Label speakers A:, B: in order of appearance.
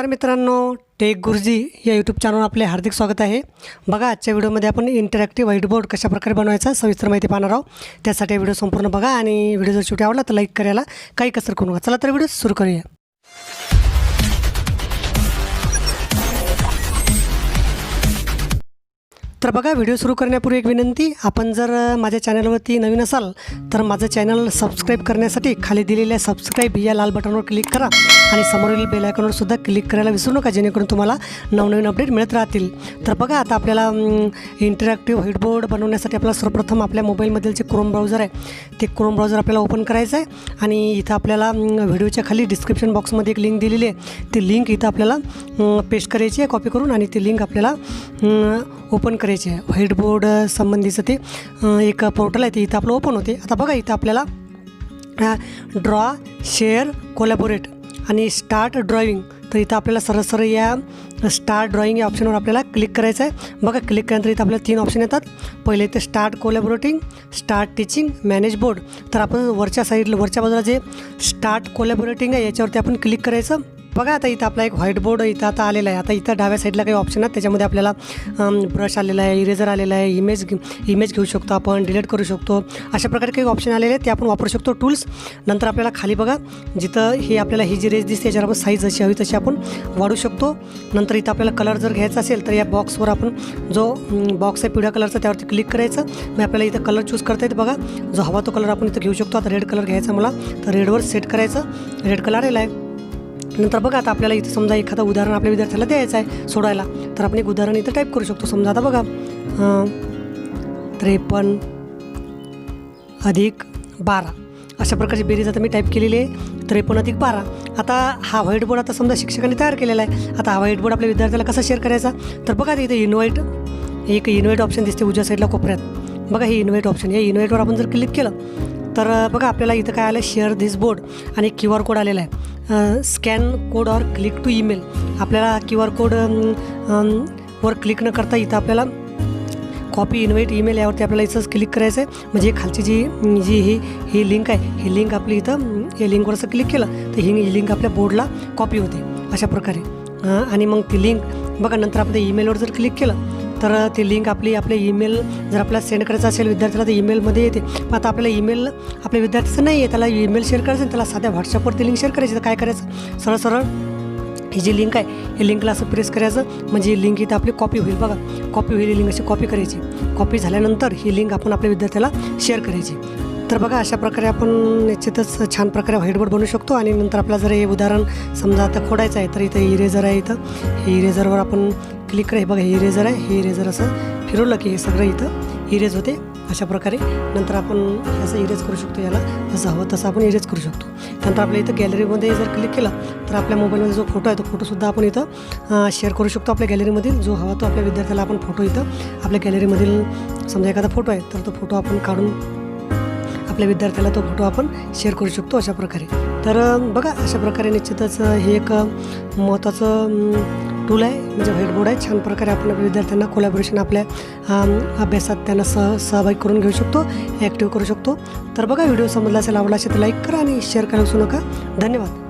A: नमस्कार मित्रांनो, टेक गुरुजी या यूट्यूब चॅनलवर आपले हार्दिक स्वागत आहे। बघा, आजच्या व्हिडिओमध्ये आपण इंटरॅक्टिव्ह व्हाईटबोर्ड कशाप्रकारे बनवायचा सविस्तर माहिती पाहणार आहोत। त्यासाठी व्हिडिओ संपूर्ण बघा आणि व्हिडिओ जर शेवटी आवडला तर लाईक करायला काही कसर करू नका। चला तर व्हिडिओ सुरू करूया। तर बघा, व्हिडिओ सुरू करण्यापूर्वी एक विनंती, आपण जर माझ्या चॅनलवरती नवीन असाल तर माझं चॅनल सबस्क्राईब करण्यासाठी खाली दिलेल्या सबस्क्राईब या लाल बटनवर क्लिक करा आणि समोरील बेल आयकॉनवर सुद्धा क्लिक करायला विसरू नका, जेणेकरून तुम्हाला नवनवीन अपडेट मिळत राहतील। तर बघा, आता आपल्याला इंटरॅक्टिव्ह व्हाईटबोर्ड बनवण्यासाठी आपल्याला सर्वप्रथम आपल्या मोबाईलमधील जे क्रोम ब्राउझर आहे ते क्रोम ब्राउझर आपल्याला ओपन करायचं आहे आणि इथं आपल्याला व्हिडिओच्या खाली डिस्क्रिप्शन बॉक्समध्ये एक लिंक दिलेली आहे। ती लिंक इथं आपल्याला पेस्ट करायची आहे कॉपी करून आणि ती लिंक आपल्याला ओपन करायची आहे। व्हाईटबोर्ड संबंधीचं ते एक पोर्टल आहे, ते इथं आपलं ओपन होते। आता बघा, इथं आपल्याला ड्रॉ, शेअर, कोलॅबोरेट आणि स्टार्ट ड्रॉइंग, तर इथं आपल्याला सरळ या स्टार्ट ड्रॉइंग या ऑप्शनवर आपल्याला क्लिक करायचं आहे। बघा, क्लिक केल्यानंतर इथं आपल्याला 3 ऑप्शन येतात। पहिले इथे start collaborating, start teaching, manage board. तर आपण वरच्या बाजूला जे स्टार्ट कोलॅबोरेटिंग आहे याच्यावरती आपण क्लिक करायचं। बघा, आता इथं आपला एक व्हाईटबोर्ड इथं आता आलेला आहे। आता इथं डाव्या साईडला काही ऑप्शन आहेत, त्याच्यामध्ये आपल्याला ब्रश आलेला आहे, इरेजर आलेला आहे, इमेज घेऊ शकतो, आपण डिलीट करू शकतो, अशा प्रकारे काही ऑप्शन आलेले आहेत, ते आपण वापरू शकतो टूल्स। नंतर आपल्याला खाली बघा, जिथं ही आपल्याला ही जी रेज दिसते याच्यावर आपण साईज जशी हवी तशी आपण वाढू शकतो। नंतर इथं आपल्याला कलर जर घ्यायचा असेल तर या बॉक्सवर आपण जो बॉक्स आहे पिवळ्या कलरचा त्यावरती क्लिक करायचं, मग आपल्याला इथं कलर चूज करता येते। बघा, जो हवा तो कलर आपण इथं घेऊ शकतो। आता रेड कलर घ्यायचा मला, तर रेडवर सेट करायचं, रेड कलर आलेला आहे। नंतर बघा, आता आपल्याला इथं समजा एखादं उदाहरण आपल्या विद्यार्थ्याला द्यायचं आहे सोडवायला, तर आपण एक उदाहरण इथं टाईप करू शकतो। समजा आता बघा, 53 + 12 अशा प्रकारची बेरीज आता मी टाईप केलेली आहे, 53 + 12। आता हा व्हाईटबोर्ड आता समजा शिक्षकांनी तयार केलेला आहे। आता हा व्हाईटबोर्ड आपल्या विद्यार्थ्याला कसा शेअर करायचा, तर बघा इथे इन्व्हाइट ऑप्शन दिसते उजव्या साईडला कोपऱ्यात। बघा, हे इन्व्हाइट ऑप्शन, या इन्व्हाइटवर आपण जर क्लिक केलं तर बघा आपल्याला इथं काय आलं, शेअर धिस बोर्ड आणि QR कोड आलेला आहे। स्कॅन कोड और क्लिक टू ईमेल। आपल्याला QR कोड वर क्लिक न करता इथं आपल्याला कॉपी इन्व्हाइट ईमेल यावरती आपल्याला इथंच क्लिक करायचं आहे। म्हणजे खालची जी ही लिंक आहे, ही लिंक आपली इथं या लिंकवर असं क्लिक केलं तर ही लिंक आपल्या बोर्डला कॉपी होते अशा प्रकारे। आणि मग ती लिंक बघा, नंतर आपण ईमेलवर जर क्लिक केलं तर ती लिंक आपल्या ईमेल जर आपल्याला सेंड करायचं असेल विद्यार्थ्याला तर ईमेलमध्ये येते। मग आता आपल्याला ईमेल आपल्या विद्यार्थ्याचं नाही आहे, त्याला ईमेल शेअर करायचं, त्याला साध्या व्हॉट्सअपवर ती लिंक शेअर करायची। तर काय करायचं, सरळ ही जी लिंक आहे या लिंकला असं प्रेस करायचं, म्हणजे लिंक इथं आपली कॉपी होईल। बघा, कॉपी होईल, ही लिंक अशी कॉपी करायची। कॉपी झाल्यानंतर ही लिंक आपण आपल्या विद्यार्थ्याला शेअर करायची। तर बघा, अशा प्रकारे आपण निश्चितच छान प्रकारे व्हाईटबोर्ड बनवू शकतो। आणि नंतर आपल्याला जर हे उदाहरण समजा आता खोडायचं आहे तर इथं इरेजर आहे, इथं हे इरेजरवर आपण क्लिक करायचं। बघा, हे इरेजर आहे, हे इरेजर असं फिरवलं की हे सगळं इथं इरेज होते अशा प्रकारे। नंतर आपण असं इरेज करू शकतो, याला जसं हवं तसं आपण इरेज करू शकतो। नंतर आपल्या इथं गॅलरीमध्ये जर क्लिक केलं तर आपल्या मोबाईलमध्ये जो फोटो आहे तो फोटोसुद्धा आपण इथं शेअर करू शकतो आपल्या गॅलरीमधील। जो हवा तो आपल्या विद्यार्थ्याला आपण फोटो इथं आपल्या गॅलरीमधील समजा एखादा फोटो आहे तर तो फोटो आपण काढून आपल्या विद्यार्थ्याला तो फोटो आपण शेअर करू शकतो अशा प्रकारे। तर बघा, अशा प्रकारे निश्चितच हे एक महत्त्वाचं टूल आहे, म्हणजे व्हाईटबोर्ड आहे। छान प्रकारे आपण आपल्या विद्यार्थ्यांना कोलॅबोरेशन आपल्या अभ्यासात त्यांना सहभागी करून घेऊ शकतो, ॲक्टिव्ह करू शकतो। तर बघा, व्हिडिओ समजला असेल, आवडला असेल तर लाईक करा आणि शेअर करायला विसरू नका। धन्यवाद।